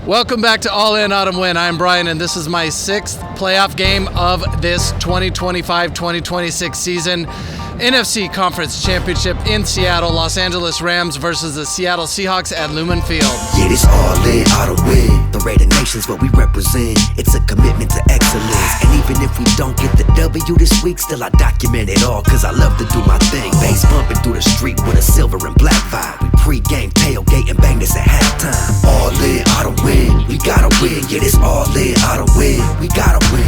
Welcome back to All In Autumn Win. I'm Brian, and this is my sixth playoff game of this 2025-2026 season. NFC Conference Championship in Seattle. Los Angeles Rams versus the Seattle Seahawks at Lumen Field. Yeah, this All In Autumn Win. The Raider Nation's what we represent. It's a commitment to excellence. And even if we don't get the W this week, still I document it all, cause I love to do my thing. Bass bumping through the street with a silver and black vibe. We pregame, tailgate, and bang this at halftime. All In Autumn Win. We gotta win. Yeah, this All In Autumn Win. We gotta win.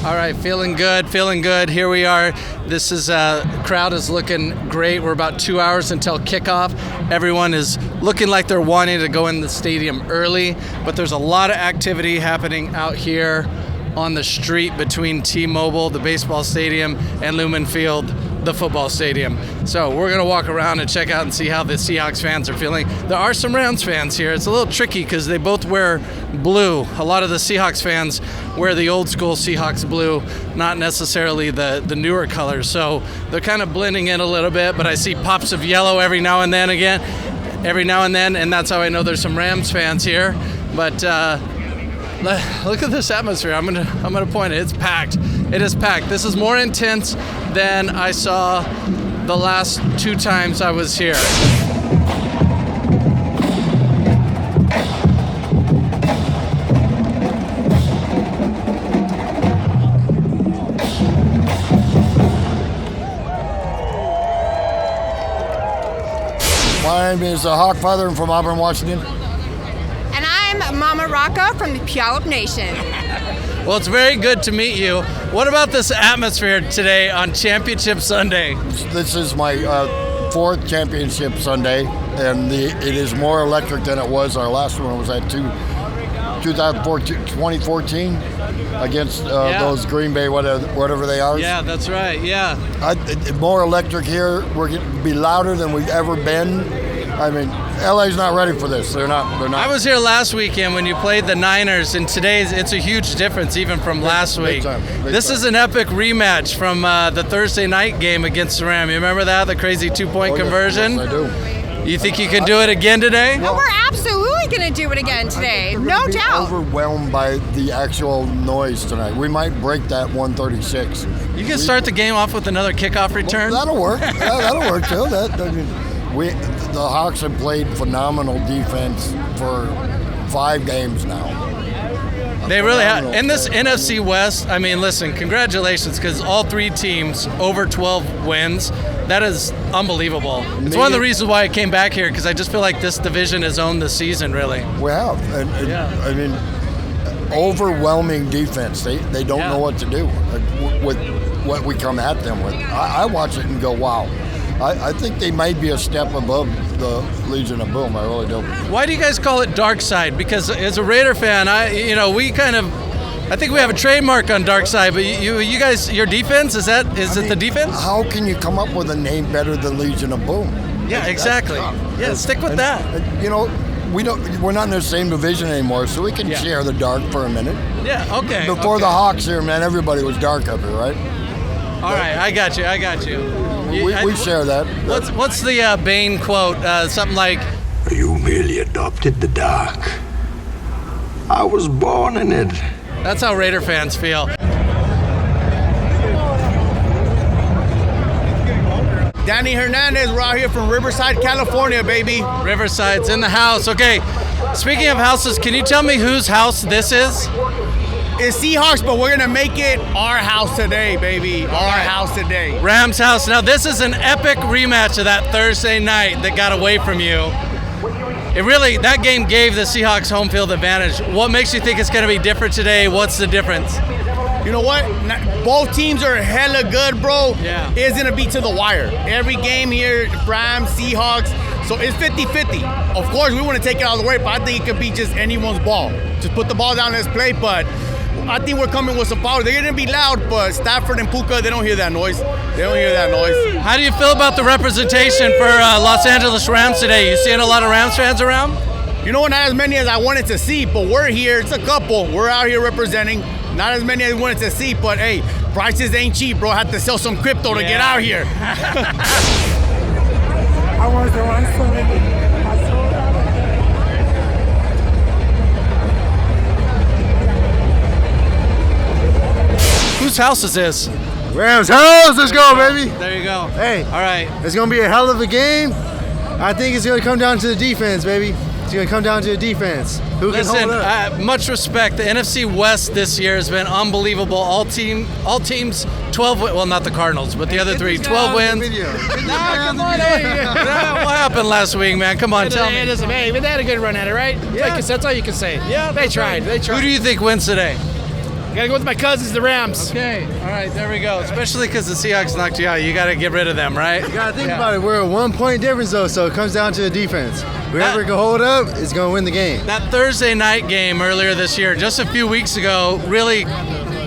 All right, feeling good. Here we are. This is crowd is looking great. We're about 2 hours until kickoff. Everyone is looking like they're wanting to go in the stadium early, but there's a lot of activity happening out here on the street between T-Mobile, the baseball stadium, and Lumen Field, the football stadium. So we're going to walk around and check out and see how the Seahawks fans are feeling. There are some Rams fans here. It's a little tricky because they both wear blue. A lot of the Seahawks fans wear the old school Seahawks blue, not necessarily the newer colors. So they're kind of blending in a little bit, but I see pops of yellow every now and then, and that's how I know there's some Rams fans here. But look at this atmosphere. I'm gonna point it. It's packed. It is packed. This is more intense than I saw the last 2 times I was here. My name is Hawkfather. I'm from Auburn, Washington. And I'm Mama Rocca from the Puyallup Nation. Well, it's very good to meet you. What about this atmosphere today on Championship Sunday? This is my 4th Championship Sunday, and it is more electric than it was. Our last one was at 2014 against those Green Bay, whatever they are. Yeah, that's right, yeah. More electric here. We're going to be louder than we've ever been. I mean, LA's not ready for this. They're not. I was here last weekend when you played the Niners, and today's it's a huge difference even from last week. This is an epic rematch from the Thursday night game against the Rams. You remember that, the crazy 2-point conversion? Yes, I do. You think you can do it again today? Well, we're absolutely going to do it again today, no doubt. Overwhelmed by the actual noise tonight. We might break that 136. You can start the game off with another kickoff return. Well, that'll work. That'll work too. The Hawks have played phenomenal defense for 5 games now. They really have. In this NFC West, I mean, listen, congratulations, because all 3 teams over 12 wins. That is unbelievable. It's one of the reasons why I came back here, because I just feel like this division has owned the season, really. We have. I mean, overwhelming defense. They don't know what to do with what we come at them with. I watch it and go, wow. I think they might be a step above the Legion of Boom. I really do. Why do you guys call it Dark Side? Because as a Raider fan, I think we have a trademark on Dark Side. But you guys, your defense is it the defense? How can you come up with a name better than Legion of Boom? Yeah, exactly. Yeah, stick with that. We're not in the same division anymore, so we can share the dark for a minute. Yeah. Okay. Before the Hawks here, man, everybody was dark up here, right? All right, I got you. We share that. What's the Bane quote? Something like, "You merely adopted the dark. I was born in it." That's how Raider fans feel. Danny Hernandez, we're out here from Riverside, California, baby. Riverside's in the house. Okay, speaking of houses, can you tell me whose house this is? It's Seahawks, but we're going to make it our house today, baby. Our house today. Rams house. Now, this is an epic rematch of that Thursday night that got away from you. That game gave the Seahawks home field advantage. What makes you think it's going to be different today? What's the difference? You know what? Both teams are hella good, bro. Yeah. It's going to be to the wire. Every game here, Rams, Seahawks. So it's 50-50. Of course, we want to take it out of the way, but I think it could be just anyone's ball. Just put the ball down, let's play, but I think we're coming with some power. They're going to be loud, but Stafford and Puka, they don't hear that noise. How do you feel about the representation for Los Angeles Rams today? You seeing a lot of Rams fans around? not as many as I wanted to see, but we're here. It's a couple. We're out here representing. Not as many as I wanted to see, but hey, prices ain't cheap, bro. I had to sell some crypto to get out here. I was the one selling it. Whose house is this? Rams house, let's go, baby. There you go. Hey, all right. It's gonna be a hell of a game. I think it's gonna come down to the defense, baby. It's gonna come down to the defense. Who can hold up? Much respect. The NFC West this year has been unbelievable. All teams, 12 wins. Well, not the Cardinals, but the other three, 12 wins. Come on, What happened last week, man? Come on, tell me. Hey, but they had a good run at it, right? Yeah. That's all you can say. Yeah, they tried. Who do you think wins today? Gotta go with my cousins, the Rams. Okay, all right, there we go. Especially because the Seahawks knocked you out. You got to get rid of them, right? You gotta think about it. We're a 1 point difference though, so it comes down to the defense. Whoever can hold up is gonna win the game. That Thursday night game earlier this year, just a few weeks ago, really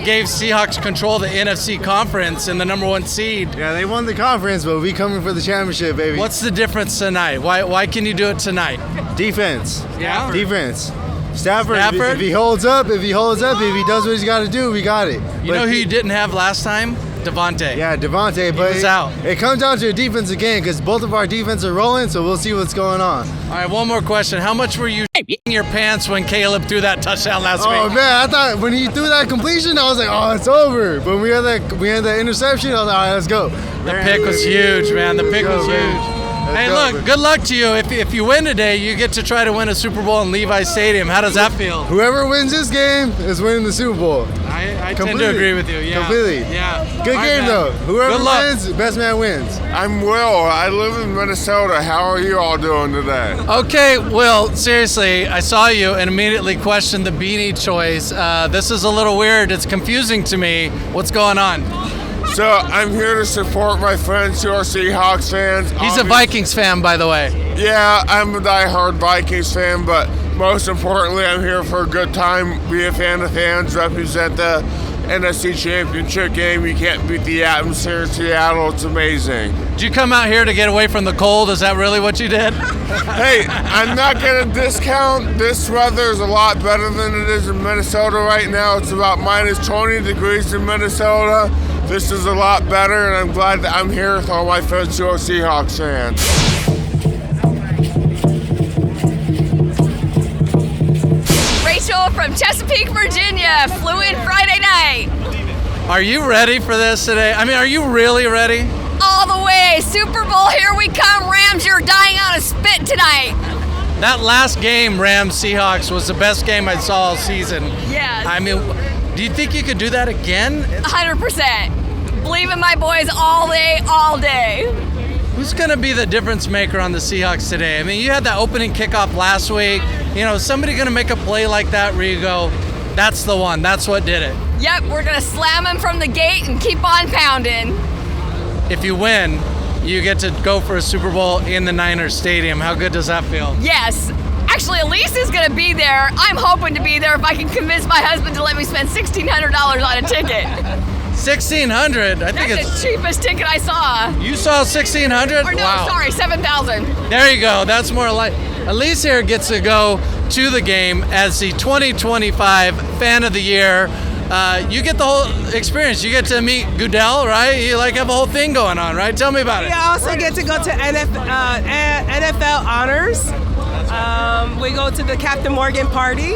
gave Seahawks control of the NFC conference and the number 1 seed. Yeah, they won the conference, but we coming for the championship, baby. What's the difference tonight? Why can you do it tonight? Defense. Yeah. Defense. Stafford? If he holds up, if he does what he's got to do, we got it. You know who you didn't have last time? Devontae. Yeah, Devontae, but he was out. It comes down to the defense again because both of our defense are rolling, so we'll see what's going on. All right, one more question. How much were you in your pants when Caleb threw that touchdown last week? Oh man, I thought when he threw that completion, I was like, oh, it's over. But we had that interception. I was like, all right, let's go. The pick was huge, man. The pick was huge. Hey, look, good luck to you. If you win today, you get to try to win a Super Bowl in Levi's Stadium. How does that feel? Whoever wins this game is winning the Super Bowl. I tend to agree with you. Yeah. Completely. Yeah. Good game, though. Whoever wins, best man wins. I'm Will. I live in Minnesota. How are you all doing today? Okay, Will, seriously, I saw you and immediately questioned the beanie choice. This is a little weird. It's confusing to me. What's going on? So I'm here to support my friends who are Seahawks fans. He's a Vikings fan, by the way. Yeah, I'm a diehard Vikings fan, but most importantly, I'm here for a good time, be a fan of fans, represent the NFC Championship game. You can't beat the atmosphere in Seattle. It's amazing. Did you come out here to get away from the cold? Is that really what you did? Hey, I'm not going to discount. This weather is a lot better than it is in Minnesota right now. It's about minus 20 degrees in Minnesota. This is a lot better, and I'm glad that I'm here with all my friends who are Seahawks fans. Rachel from Chesapeake, Virginia, flew in Friday night. Are you ready for this today? I mean, are you really ready? All the way. Super Bowl, here we come. Rams, you're dying on a spit tonight. That last game, Rams-Seahawks, was the best game I saw all season. Yes. I mean, do you think you could do that again? 100%. Believe in my boys all day, all day. Who's going to be the difference maker on the Seahawks today? I mean, you had that opening kickoff last week. You know, somebody going to make a play like that where you go, that's the one. That's what did it. Yep, we're going to slam him from the gate and keep on pounding. If you win, you get to go for a Super Bowl in the Niners Stadium. How good does that feel? Yes. Actually, Elise is going to be there. I'm hoping to be there if I can convince my husband to let me spend $1,600 on a ticket. $1,600? I think That's the cheapest ticket I saw. You saw $1,600? Or no, wow. sorry, $7,000. There you go. That's more like. Elise here gets to go to the game as the 2025 Fan of the Year. You get the whole experience. You get to meet Goodell, right? You like have a whole thing going on, right? Tell me about it. We also get to go to NFL honors. We go to the Captain Morgan party.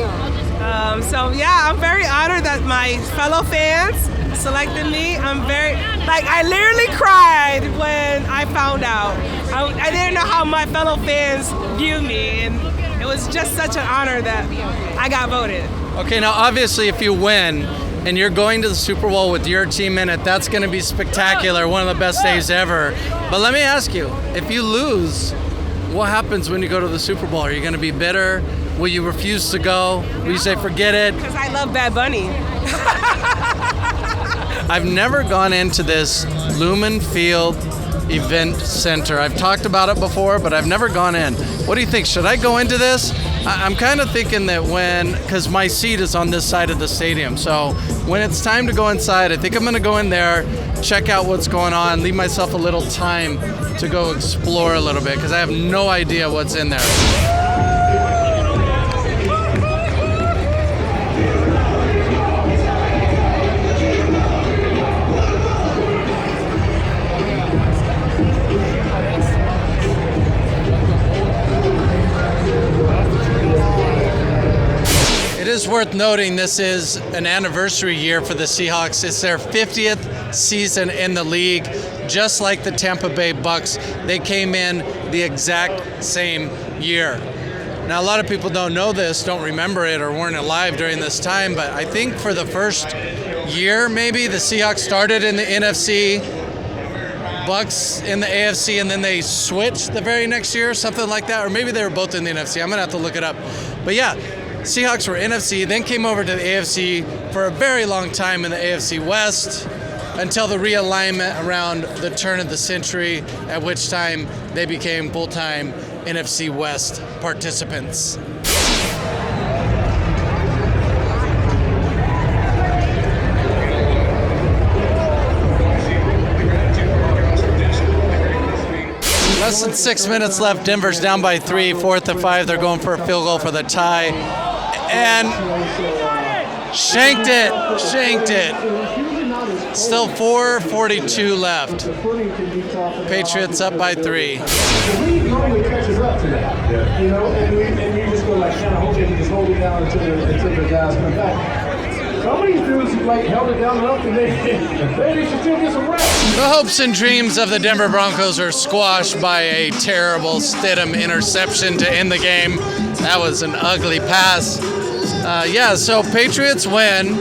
So yeah, I'm very honored that my fellow fans selected me. I literally cried when I found out. I didn't know how my fellow fans view me, and it was just such an honor that I got voted. Okay, now obviously if you win and you're going to the Super Bowl with your team in it, that's going to be spectacular, one of the best days ever. But let me ask you, if you lose, what happens when you go to the Super Bowl? Are you going to be bitter? Will you refuse to go? Will you say forget it? Because I love Bad Bunny. I've never gone into this Lumen Field Event Center. I've talked about it before, but I've never gone in. What do you think? Should I go into this? I'm kind of thinking that because my seat is on this side of the stadium, so when it's time to go inside, I think I'm going to go in there, check out what's going on, leave myself a little time to go explore a little bit, because I have no idea what's in there. is worth noting this is an anniversary year for the Seahawks. It's their 50th season in the league, just like the Tampa Bay Bucks. They came in the exact same year. Now, a lot of people don't know this, don't remember it, or weren't alive during this time, but I think for the first year, maybe, the Seahawks started in the NFC, Bucks in the AFC, and then they switched the very next year, something like that, or maybe they were both in the NFC. I'm going to have to look it up. But yeah, Seahawks were NFC, then came over to the AFC for a very long time in the AFC West until the realignment around the turn of the century, at which time they became full-time NFC West participants. Less than 6 minutes left. Denver's down by 3, 4th and 5. They're going for a field goal for the tie. And shanked it. Still 4:42 left. Patriots up by 3. You know, and you just go like, kind of hope they can just hold it down until the guys come back. Some of these dudes like held it down enough and they should still get some rest. The hopes and dreams of the Denver Broncos are squashed by a terrible Stidham interception to end the game. That was an ugly pass. So Patriots win.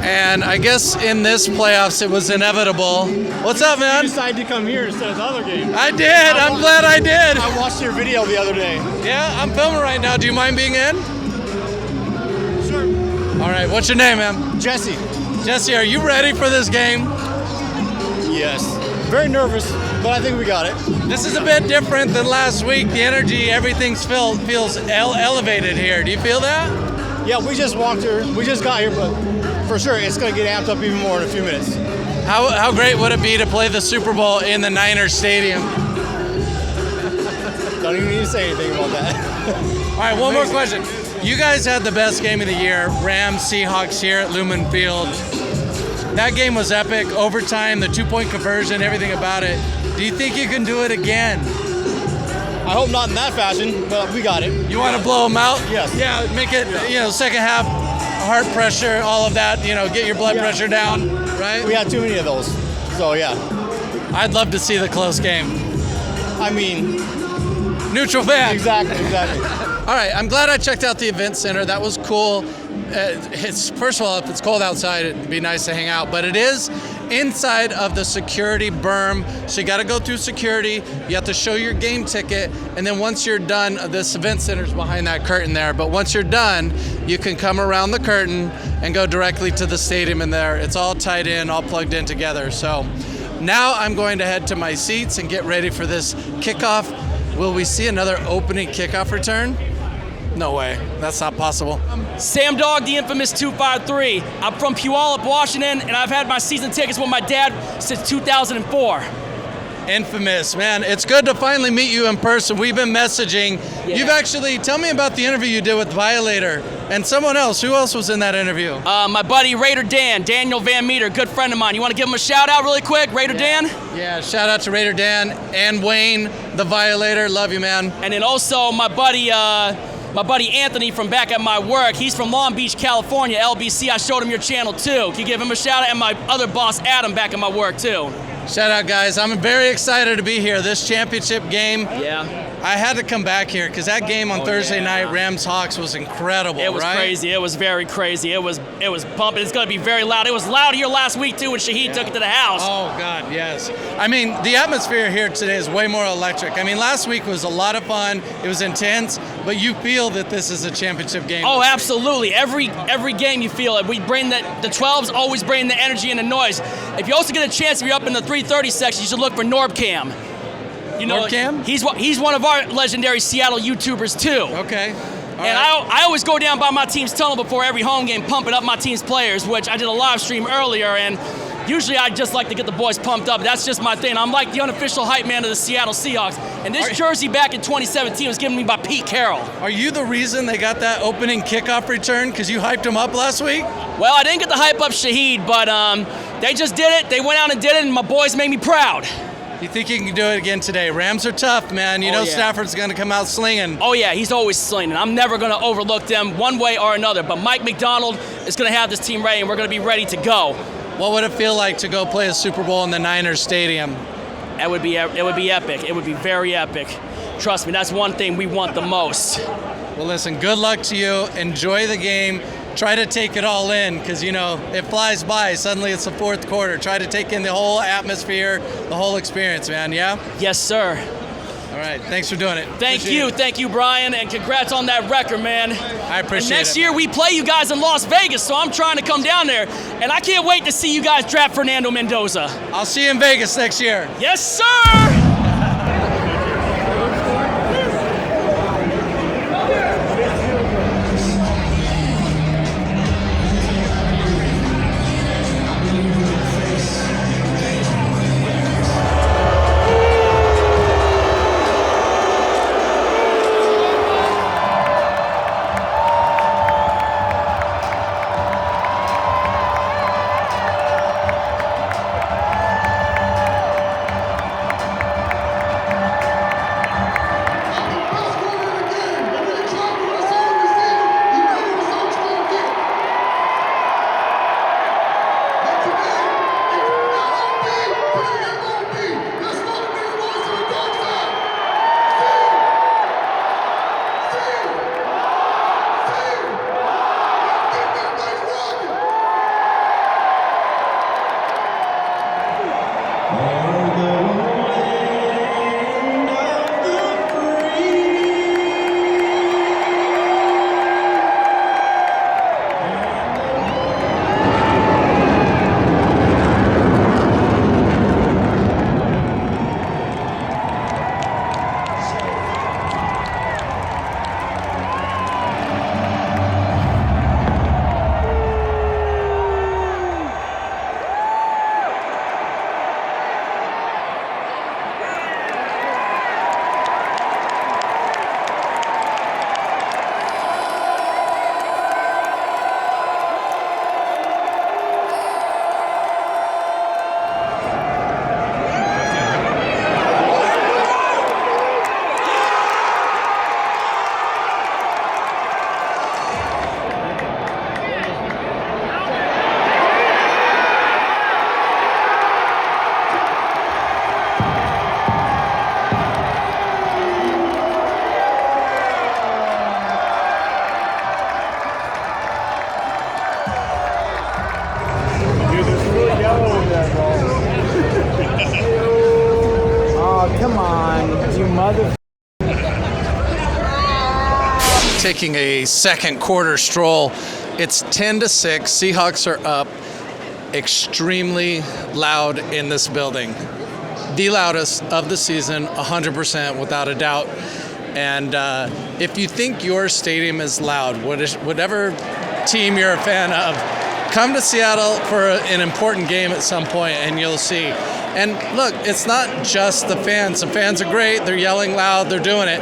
And I guess in this playoffs it was inevitable. What's up, man? You decided to come here instead of the other game. I did. I'm glad I did. I watched your video the other day. Yeah, I'm filming right now. Do you mind being in? Sure. All right. What's your name, man? Jesse. Jesse, are you ready for this game? Yes. Very nervous, but I think we got it. This is a bit different than last week. The energy, everything feels elevated here. Do you feel that? Yeah, we just walked here. We just got here, but for sure, it's going to get amped up even more in a few minutes. How great would it be to play the Super Bowl in the Niners Stadium? Don't even need to say anything about that. All right, one more question. You guys had the best game of the year, Rams Seahawks here at Lumen Field. That game was epic, overtime, the 2-point conversion, everything about it. Do you think you can do it again? I hope not in that fashion, but we got it. You want to blow them out? Yes. Yeah, make it, second half, heart pressure, all of that, get your blood pressure down, right? We had too many of those, so yeah. I'd love to see the close game. I mean, neutral fan. Exactly. All right, I'm glad I checked out the event center. That was cool. First of all, if it's cold outside, it'd be nice to hang out, but it is inside of the security berm, so you got to go through security. You have to show your game ticket, and then once you're done, this event center's behind that curtain there, but once you're done, you can come around the curtain and go directly to the stadium in there. It's all tied in, all plugged in together. So now I'm going to head to my seats and get ready for this kickoff. Will we see another opening kickoff return? No way. That's not possible. Sam Dog, the infamous 253. I'm from Puyallup, Washington, and I've had my season tickets with my dad since 2004. Infamous, man. It's good to finally meet you in person. We've been messaging. Yeah. You've actually, tell me about the interview you did with Violator and someone else. Who else was in that interview? My buddy Raider Dan, Daniel Van Meter, good friend of mine. You want to give him a shout out really quick, Raider Dan? Yeah, shout out to Raider Dan and Wayne, the Violator. Love you, man. And then also my buddy Anthony from back at my work. He's from Long Beach, California, LBC. I showed him your channel too. Can you give him a shout out? And my other boss, Adam, back at my work too. Shout out, guys. I'm very excited to be here. This championship game. Yeah. I had to come back here because that game on Thursday night, Rams-Hawks, was incredible, It was right? crazy. It was very crazy. It was pumping. It's going to be very loud. It was loud here last week, too, when Shaheed took it to the house. Oh, God, yes. I mean, the atmosphere here today is way more electric. I mean, last week was a lot of fun. It was intense, but you feel that this is a championship game. Oh, absolutely. Every game you feel it. We bring the 12s always bring the energy and the noise. If you also get a chance, if you're up in the 330 section, you should look for Norbcam. You know, Norbcam? He's one of our legendary Seattle YouTubers too. Okay. And I always go down by my team's tunnel before every home game, pumping up my team's players, which I did a live stream earlier, and usually I just like to get the boys pumped up. That's just my thing. I'm like the unofficial hype man of the Seattle Seahawks. And this jersey back in 2017 was given to me by Pete Carroll. Are you the reason they got that opening kickoff return because you hyped them up last week? Well, I didn't get to hype up Shaheed, but they just did it. They went out and did it, and my boys made me proud. You think you can do it again today? Rams are tough, man. You know yeah. Stafford's going to come out slinging. Oh, yeah, he's always slinging. I'm never going to overlook them one way or another. But Mike McDonald is going to have this team ready, and we're going to be ready to go. What would it feel like to go play a Super Bowl in the Niners Stadium? It would be epic. It would be very epic. Trust me, that's one thing we want the most. Well, listen, good luck to you. Enjoy the game. Try to take it all in because, you know, it flies by. Suddenly it's the fourth quarter. Try to take in the whole atmosphere, the whole experience, man, yeah? Yes, sir. All right, thanks for doing it. Thank you, Brian, and congrats on that record, man. I appreciate it. Next year we play you guys in Las Vegas, so I'm trying to come down there, and I can't wait to see you guys draft Fernando Mendoza. I'll see you in Vegas next year. Yes, sir! Come on, you mother. Taking a second quarter stroll. It's 10-6. Seahawks are up. Extremely loud in this building. The loudest of the season, 100% without a doubt. And if you think your stadium is loud, whatever team you're a fan of, come to Seattle for an important game at some point and you'll see. And look, it's not just the fans. The fans are great. They're yelling loud. They're doing it.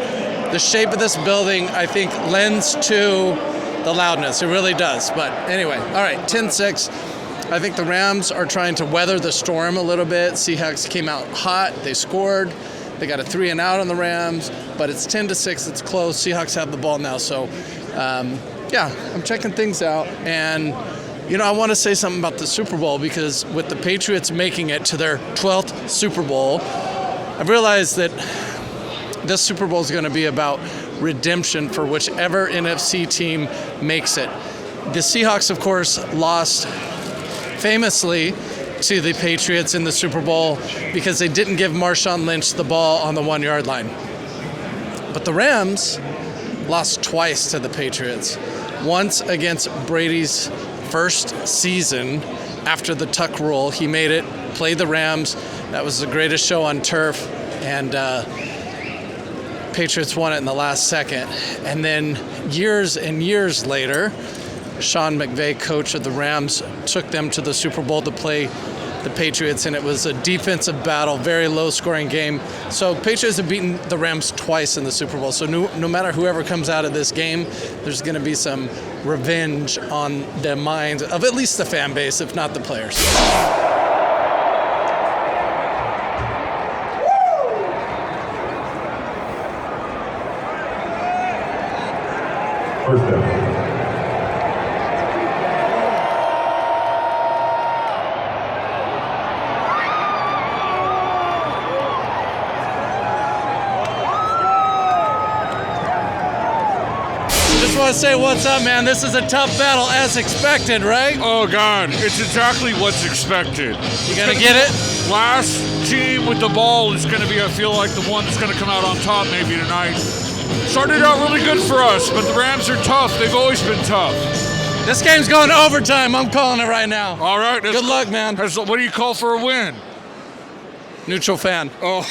The shape of this building, I think, lends to the loudness. It really does. But anyway, all right, 10-6. I think the Rams are trying to weather the storm a little bit. Seahawks came out hot. They scored. They got a 3-and-out on the Rams. But it's 10-6. It's close. Seahawks have the ball now. So, yeah, I'm checking things out. And you know, I want to say something about the Super Bowl because with the Patriots making it to their 12th Super Bowl, I've realized that this Super Bowl is going to be about redemption for whichever NFC team makes it. The Seahawks, of course, lost famously to the Patriots in the Super Bowl because they didn't give Marshawn Lynch the ball on the 1-yard line. But the Rams lost twice to the Patriots. Once against Brady's first season after the Tuck rule. He made it, played the Rams. That was the greatest show on turf. And Patriots won it in the last second. And then years and years later, Sean McVay, coach of the Rams, took them to the Super Bowl to play the Patriots, and it was a defensive battle, very low-scoring game. So Patriots have beaten the Rams twice in the Super Bowl. So no matter whoever comes out of this game, there's going to be some revenge on the mind of at least the fan base, if not the players. First down. Just want to say what's up, man. This is a tough battle as expected, right? Oh, God. It's exactly what's expected. You gonna get it? Last team with the ball is going to be, I feel like, the one that's going to come out on top maybe tonight. Started out really good for us, but the Rams are tough. They've always been tough. This game's going to overtime. I'm calling it right now. All right. Good luck, man. What do you call for a win? Neutral fan. Oh.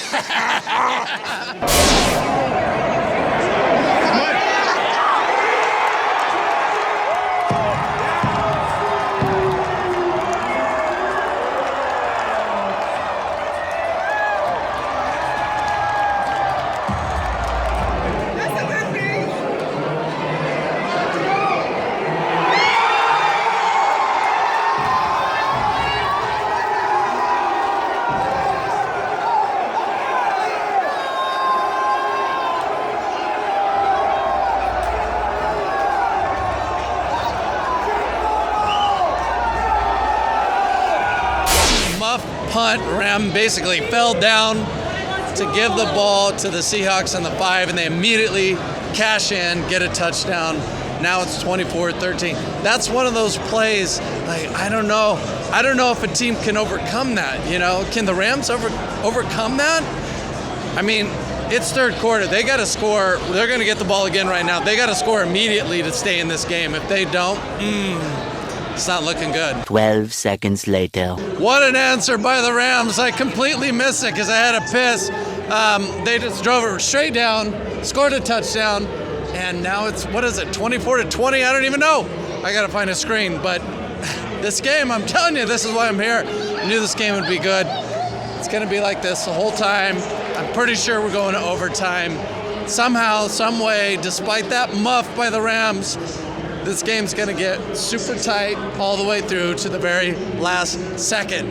Punt. Ram basically fell down to give the ball to the Seahawks on the 5, and they immediately cash in, get a touchdown. Now it's 24-13. That's one of those plays, like, I don't know if a team can overcome that, you know? Can the Rams overcome that? I mean, it's third quarter. They got to score. They're going to get the ball again right now. They got to score immediately to stay in this game. If they don't, it's not looking good. 12 seconds later. What an answer by the Rams. I completely missed it because I had a piss. They just drove it straight down, scored a touchdown, and now it's, 24-20? I don't even know. I got to find a screen. But this game, I'm telling you, this is why I'm here. I knew this game would be good. It's going to be like this the whole time. I'm pretty sure we're going to overtime. Somehow, some way, despite that muff by the Rams, this game's going to get super tight all the way through to the very last second.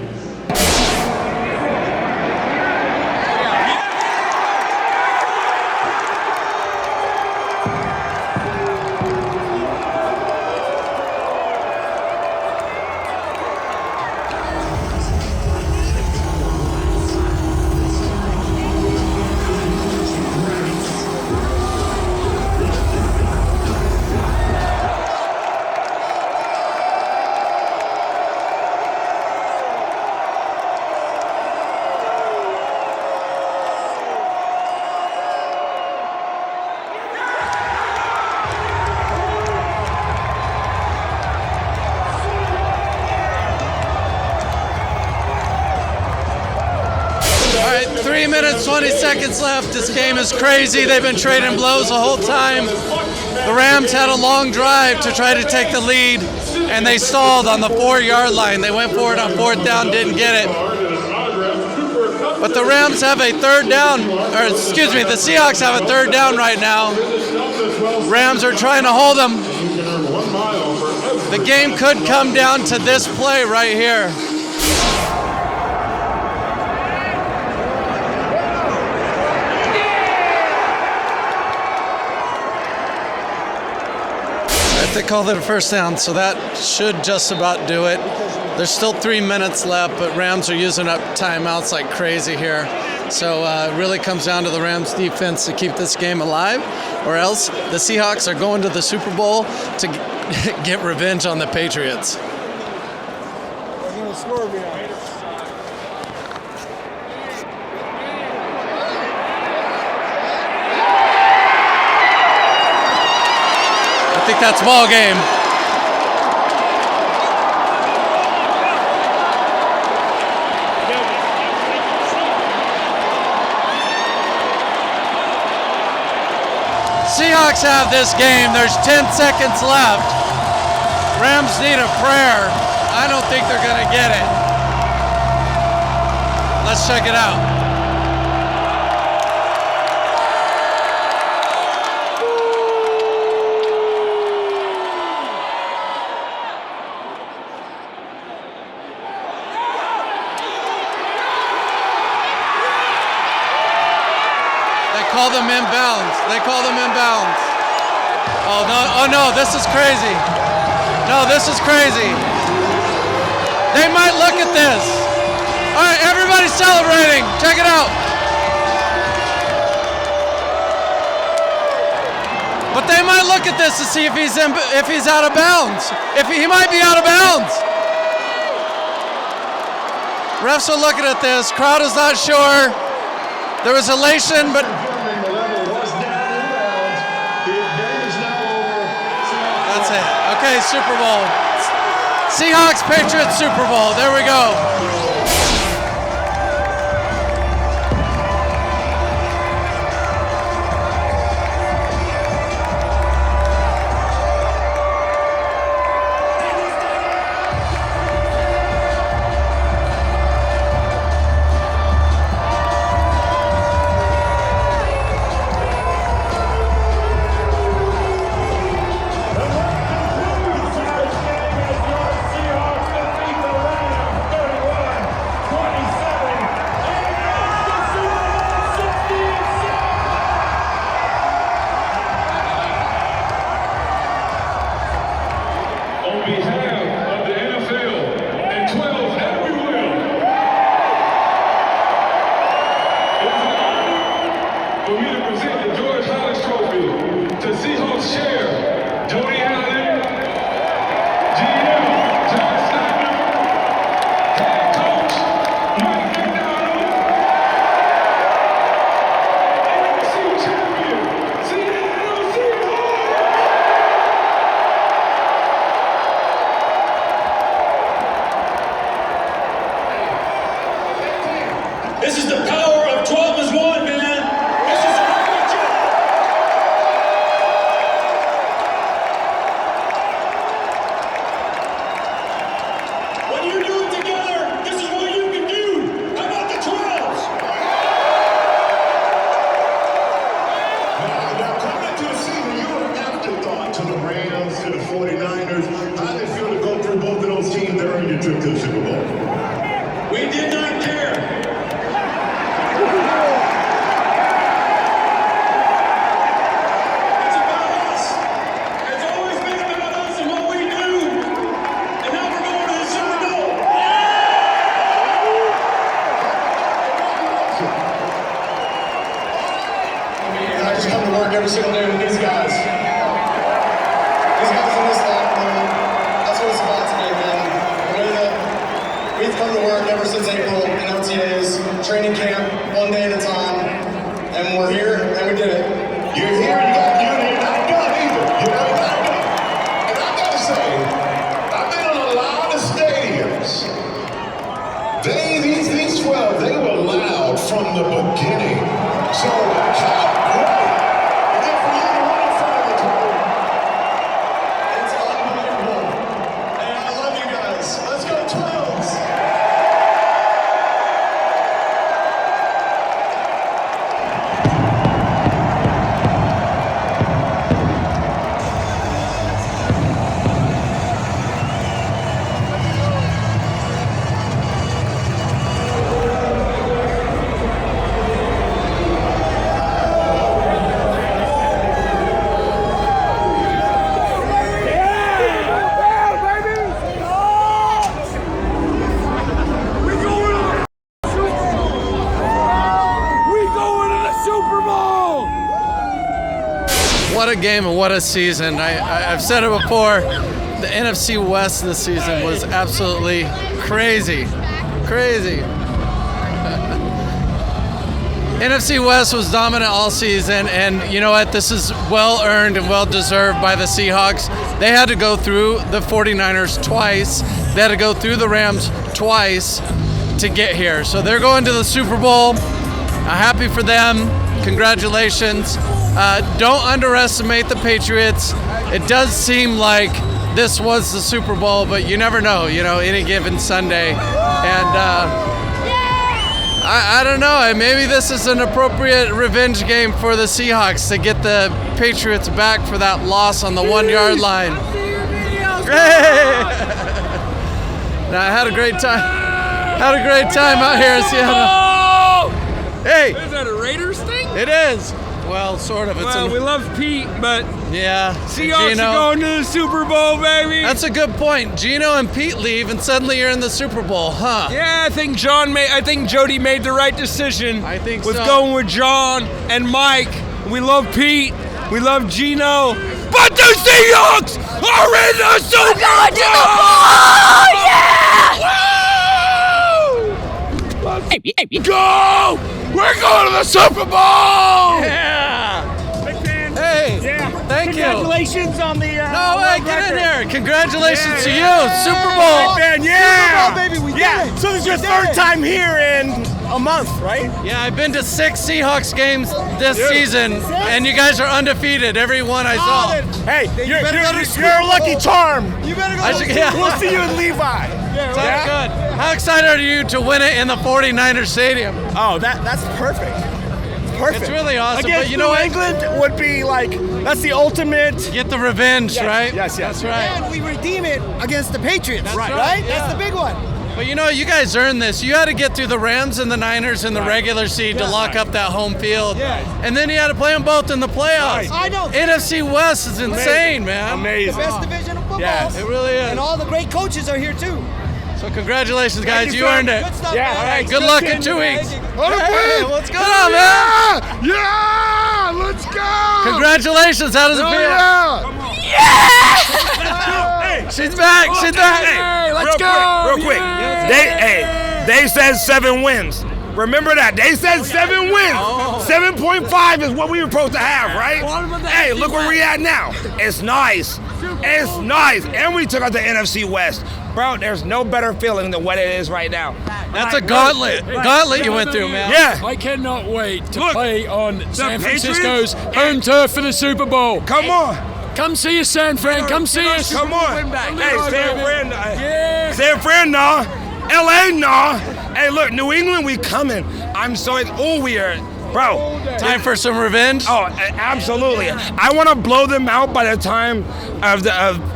All right, 3 minutes, 20 seconds left. This game is crazy. They've been trading blows the whole time. The Rams had a long drive to try to take the lead, and they stalled on the 4-yard line. They went for it on 4th down, didn't get it. But the Rams have a third down, or excuse me, the Seahawks have a third down right now. Rams are trying to hold them. The game could come down to this play right here. They called it a first down, so that should just about do it. There's still 3 minutes left, but Rams are using up timeouts like crazy here. So it really comes down to the Rams defense to keep this game alive, or else the Seahawks are going to the Super Bowl to get revenge on the Patriots. They're going to score behind. I think that's ball game. Seahawks have this game. There's 10 seconds left. Rams need a prayer. I don't think they're going to get it. Let's check it out. They call them inbounds. Oh no! Oh no! This is crazy. No, this is crazy. They might look at this. All right, everybody's celebrating. Check it out. But they might look at this to see if he's out of bounds. If he might be out of bounds. Refs are looking at this. Crowd is not sure. There was elation, but that's it. Okay, Super Bowl. Seahawks, Patriots, Super Bowl. There we go. On behalf of the NFL and 12 everywhere, it's an honor for me to present the George Hollis Trophy to Seahawks Chair Jody Allen, GM John Snyder, Head Coach Mike McDonald, NFC Champion Seattle Seahawks. This is the power of 12 as one, man. This is a great job. When you do it together, this is what you can do. How about the 12s? Now coming to the season, you were an afterthought to the Rams, to the 49ers. How did it feel to go through both of those teams during your trip to the Super Bowl? We did not care. It's about us. It's always been about us and what we do. And now we're going to the Super Bowl. I just come to work every single day with these guys. These guys in this locker room, that's what it's about today, man. We've come to work ever since April in OTAs, training camp, one day at a time, and we're here, and we did it. You're here, you're not done either. You're not done. And I gotta say, I've been in a lot of stadiums. These 12, they were loud from the beginning. So, how great is it for you to run in front of the 12? It's unbelievable. And I love you guys. Let's go 12s. What a game and what a season. I've said it before, the NFC West this season was absolutely crazy. Crazy. NFC West was dominant all season, and you know what? This is well earned and well deserved by the Seahawks. They had to go through the 49ers twice. They had to go through the Rams twice to get here. So they're going to the Super Bowl. Happy for them. Congratulations. Don't underestimate the Patriots. It does seem like this was the Super Bowl, but you never know, any given Sunday. And I don't know, maybe this is an appropriate revenge game for the Seahawks to get the Patriots back for that loss on the 1 yard line. Now, I had a great time. Had a great time out here in Seattle. Hey! Is that a Raiders thing? It is. Well, sort of. We love Pete, but Yeah. Seahawks are going to the Super Bowl, baby. That's a good point. Gino and Pete leave, and suddenly you're in the Super Bowl, huh? Yeah, I think Jody made the right decision. I think with so. going with John and Mike. We love Pete. We love Gino. But the Seahawks are in the Super Bowl! Going to the ball! Yeah! Woo! Go! We're going to the Super Bowl! Yeah! Big fan. Hey! Yeah. Thank you. Congratulations on the. No way, get in here. Congratulations to you. Yeah. Super Bowl. Big fan, yeah. Super Bowl, baby, we yeah. did it. So this is your We did third it. time here in a month, right? Yeah, I've been to 6 Seahawks games this season, and you guys are undefeated. Every one I saw. Hey, you're better go to a Super lucky Bowl. charm. You better go I to should- the yeah. Super Bowl. We'll see you in Levi. Sounds good. How excited are you to win it in the 49ers Stadium? Oh, that's perfect. Perfect. It's really awesome, Against but you know New what? England would be like, that's the ultimate. Get the revenge, Yes, right? yes. That's right. And we redeem it against the Patriots. That's right? right, yeah. That's the big one. But you know, you guys earned this. You had to get through the Rams and the Niners in the regular seed to lock up that home field. Yeah. And then you had to play them both in the playoffs. I know. NFC West is insane, man. The Amazing. best division of football. Yes. It really is. And all the great coaches are here too. So congratulations, guys. You earned it. Good stuff, Yeah. man. All right, Thanks. good luck in 2 weeks. Hey, what's going on, man? Yeah! Let's go! Congratulations. How does it Oh, feel? yeah! She's back. She's back. Hey, let's real go! Quick, real quick. They said 7 wins. Remember that. They said 7 wins. 7.5 is what we were supposed to have, right? Hey, look where we at now. It's nice. It's nice. And we took out the NFC West. Bro, there's no better feeling than what it is right now. That's a gauntlet. Gauntlet you went through, man. Yeah. I cannot wait to Look, play on San Patriots- Francisco's home turf for the Super Bowl. Come on. Come see us, San Fran. Come see us. Come on. Hey, San Fran. Yeah. San Fran, nah. LA, nah. Hey, look, New England, we coming. I'm so, we are, bro. Time for some revenge? Oh, absolutely. I want to blow them out by the time of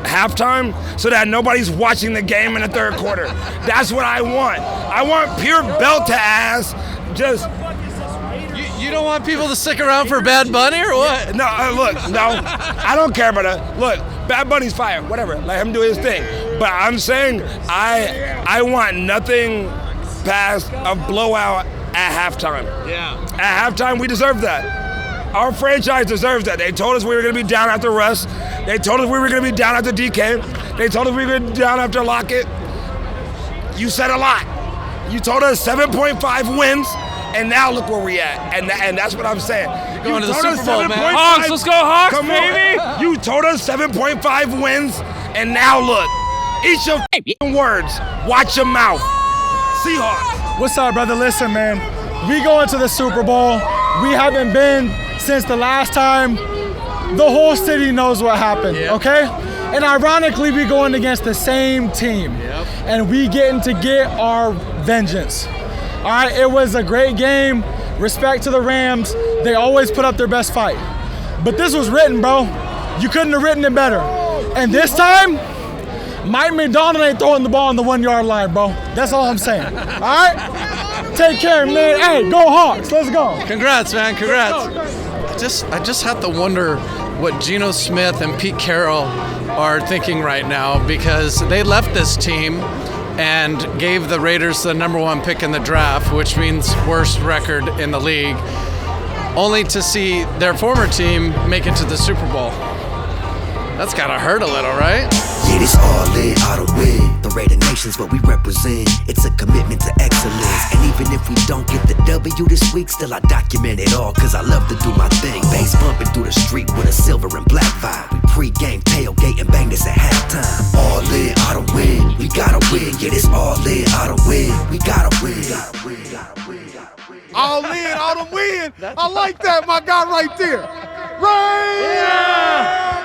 halftime so that nobody's watching the game in the third quarter. That's what I want. I want pure belt to ass. Just. You don't want people to stick around for Bad Bunny or what? No, look, no. I don't care about that. Look, Bad Bunny's fire. Whatever. Let him do his thing. But I'm saying I want nothing past a blowout at halftime. Yeah. At halftime, we deserve that. Our franchise deserves that. They told us we were going to be down after Russ. They told us we were going to be down after DK. They told us we were going to be down after Lockett. You said a lot. You told us 7.5 wins, and now look where we at. And that's what I'm saying. You're going to the Super Bowl, man. Hawks, let's go Hawks, Come baby. on. You told us 7.5 wins, and now look. Eat your words. Watch your mouth. Seahawks. What's up, brother? Listen, man. We going to the Super Bowl. We haven't been since the last time. The whole city knows what happened, okay? And ironically, we going against the same team. And we getting to get our vengeance. All right, it was a great game. Respect to the Rams. They always put up their best fight. But this was written, bro. You couldn't have written it better. And this time, Mike McDonald ain't throwing the ball on the 1 yard line, bro. That's all I'm saying. All right? Take care, man. Hey, go Hawks. Let's go. Congrats, man. Congrats. I just have to wonder what Geno Smith and Pete Carroll are thinking right now, because they left this team and gave the Raiders the #1 pick in the draft, which means worst record in the league, only to see their former team make it to the Super Bowl. That's gotta hurt a little, right? Yeah, this all in, all the way. The Raider Nation's what we represent. It's a commitment to excellence. And even if we don't get the W this week, still I document it all, cause I love to do my thing. Bass bumping through the street with a silver and black vibe. We pregame, tailgate, and bang this at halftime. All in, all the win. We gotta win. Yeah, this all in, all the win. We gotta win. All in, all the win. I like that, my guy right there. Right. Yeah.